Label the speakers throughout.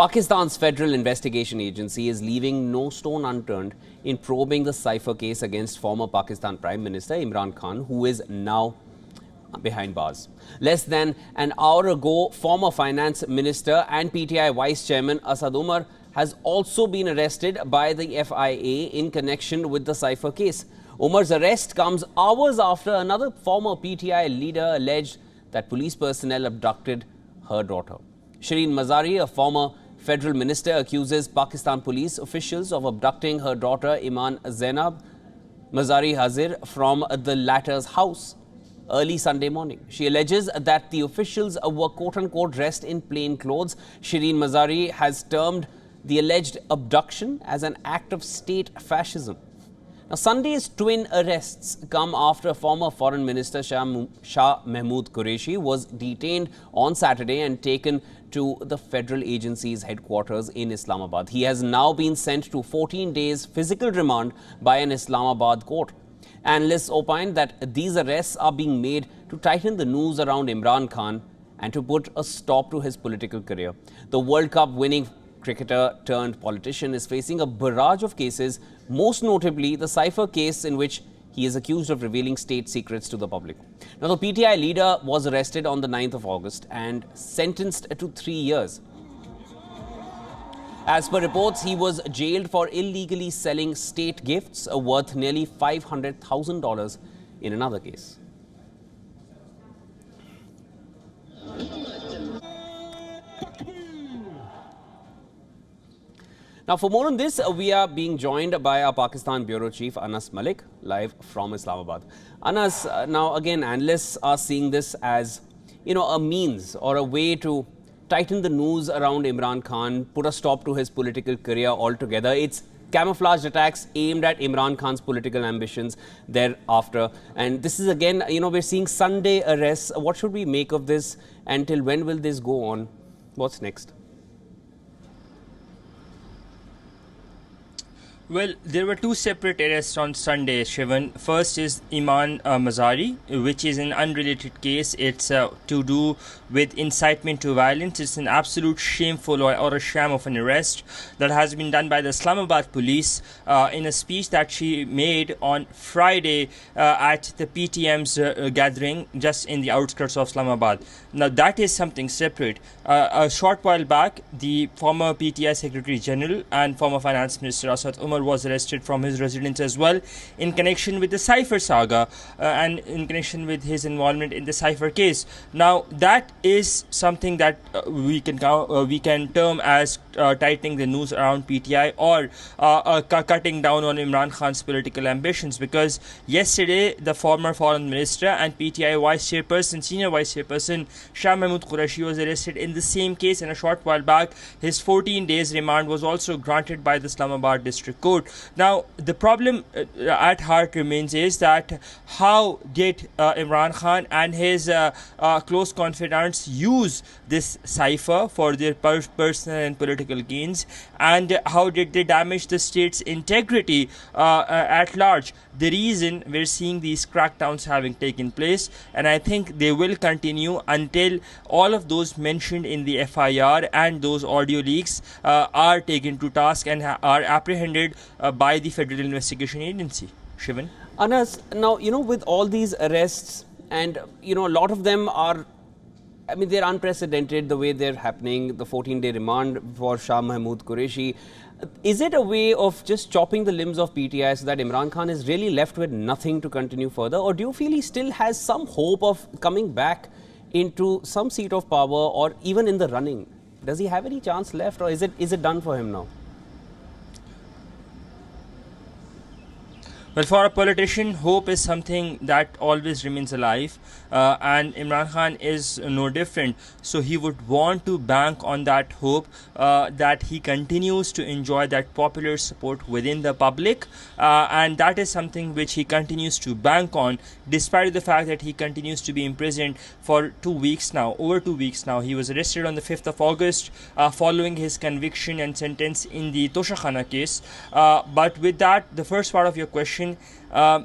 Speaker 1: Pakistan's Federal Investigation Agency is leaving no stone unturned in probing the Cipher case against former Pakistan Prime Minister Imran Khan, who is now behind bars. Less than an hour ago, former Finance Minister and PTI Vice Chairman Asad Umar has also been arrested by the FIA in connection with the Cipher case. Umar's arrest comes hours after another former PTI leader alleged that police personnel abducted her daughter. Shireen Mazari, a former federal minister, accuses Pakistan police officials of abducting her daughter Iman Zainab Mazari Hazir from the latter's house early Sunday morning. She alleges that the officials were quote-unquote dressed in plain clothes. Shireen Mazari has termed the alleged abduction as an act of state fascism. Now, Sunday's twin arrests come after former Foreign Minister Shah Mahmood Qureshi was detained on Saturday and taken to the federal agency's headquarters in Islamabad. He has now been sent to 14 days physical remand by an Islamabad court. Analysts opine that these arrests are being made to tighten the noose around Imran Khan and to put a stop to his political career. The World Cup winning cricketer turned politician is facing a barrage of cases, most notably the Cipher case in which he is accused of revealing state secrets to the public. Now, the PTI leader was arrested on the 9th of August and sentenced to 3 years. As per reports, he was jailed for illegally selling state gifts worth nearly $500,000 in another case. Now, for more on this, we are being joined by our Pakistan Bureau Chief Anas Malik, live from Islamabad. Anas, now again, analysts are seeing this as, a means or a way to tighten the noose around Imran Khan, put a stop to his political career altogether. It's camouflaged attacks aimed at Imran Khan's political ambitions thereafter. And this is again, we're seeing Sunday arrests. What should we make of this? Until when will this go on? What's next?
Speaker 2: Well, there were two separate arrests on Sunday, Shivan. First is Iman Mazari, which is an unrelated case. It's to do with incitement to violence. It's an absolute shameful or a sham of an arrest that has been done by the Islamabad police in a speech that she made on Friday at the PTM's gathering just in the outskirts of Islamabad. Now, that is something separate. A short while back, the former PTI Secretary General and former Finance Minister Asad Umar was arrested from his residence as well in connection with the Cipher saga and in connection with his involvement in the Cipher case. Now, that is something that we can term as tightening the noose around PTI or cutting down on Imran Khan's political ambitions, because yesterday the former foreign minister and PTI senior vice chairperson Shah Mahmood Qureshi was arrested in the same case, and a short while back his 14 days remand was also granted by the Islamabad District Court. Now, the problem at heart remains is that how did Imran Khan and his close confidants use this cipher for their personal and political gains, and how did they damage the state's integrity at large? The reason we're seeing these crackdowns having taken place, and I think they will continue until all of those mentioned in the FIR and those audio leaks are taken to task and are apprehended by the Federal Investigation Agency. Shivan?
Speaker 1: Anas, now, with all these arrests and, a lot of them are, they're unprecedented the way they're happening, the 14-day remand for Shah Mahmood Qureshi. Is it a way of just chopping the limbs of PTI so that Imran Khan is really left with nothing to continue further? Or do you feel he still has some hope of coming back into some seat of power or even in the running? Does he have any chance left, or is it done for him now?
Speaker 2: Well, for a politician, hope is something that always remains alive, and Imran Khan is no different. So he would want to bank on that hope that he continues to enjoy that popular support within the public, and that is something which he continues to bank on, despite the fact that he continues to be imprisoned for 2 weeks now, over 2 weeks now. He was arrested on the 5th of August following his conviction and sentence in the Toshakhana case. But with that, the first part of your question,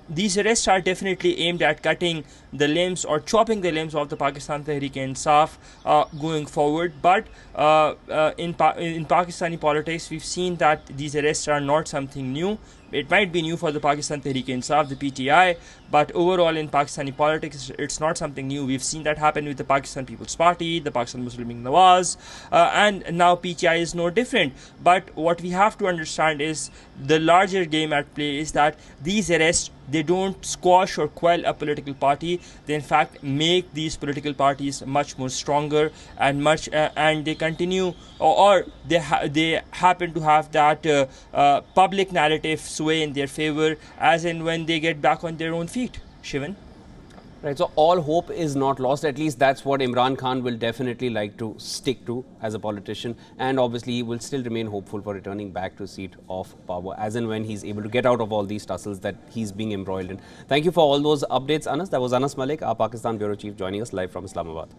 Speaker 2: these arrests are definitely aimed at cutting the limbs or chopping the limbs of the Pakistan Tehreek-e-Insaf going forward. But in Pakistani politics, we've seen that these arrests are not something new. It might be new for the Pakistan Tehreek-e-Insaf, the PTI, but overall in Pakistani politics, it's not something new. We've seen that happen with the Pakistan People's Party, the Pakistan Muslim League Nawaz, and now PTI is no different. But what we have to understand is the larger game at play is that these arrests, they don't squash or quell a political party. They in fact make these political parties much more stronger and and they continue or they happen to have that public narrative sway in their favor as and when they get back on their own feet. Shivan?
Speaker 1: Right, so all hope is not lost. At least that's what Imran Khan will definitely like to stick to as a politician, and obviously he will still remain hopeful for returning back to seat of power as and when he's able to get out of all these tussles that he's being embroiled in. Thank you for all those updates, Anas. That was Anas Malik, our Pakistan Bureau Chief, joining us live from Islamabad.